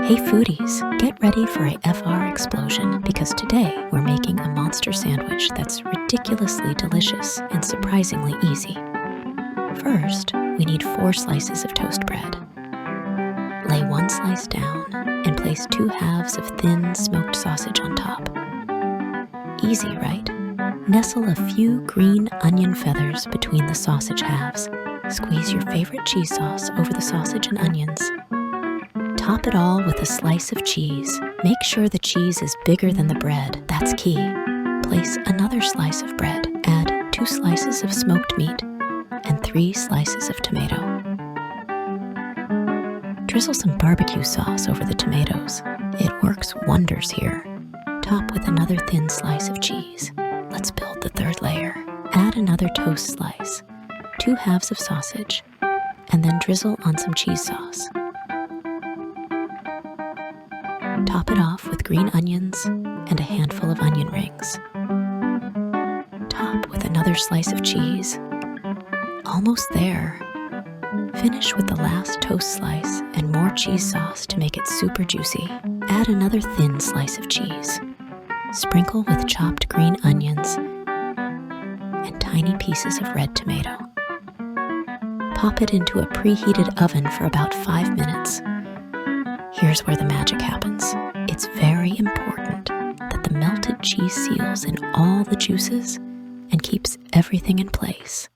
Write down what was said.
Hey foodies, get ready for a FR explosion because today we're making a monster sandwich that's ridiculously delicious and surprisingly easy. First, we need 4 slices of toast bread. Lay 1 slice down and place 2 halves of thin smoked sausage on top. Easy, right? Nestle a few green onion feathers between the sausage halves. Squeeze your favorite cheese sauce over the sausage and onions. Top it all with a slice of cheese. Make sure the cheese is bigger than the bread, that's key. Place another slice of bread, add 2 slices of smoked meat, and 3 slices of tomato. Drizzle some barbecue sauce over the tomatoes. It works wonders here. Top with another thin slice of cheese. Let's build the 3rd layer. Add another toast slice, 2 halves of sausage, and then drizzle on some cheese sauce. Top it off with green onions and a handful of onion rings. Top with another slice of cheese. Almost there. Finish with the last toast slice and more cheese sauce to make it super juicy. Add another thin slice of cheese. Sprinkle with chopped green onions and tiny pieces of red tomato. Pop it into a preheated oven for about 5 minutes. Here's where the magic happens. It's very important that the melted cheese seals in all the juices and keeps everything in place.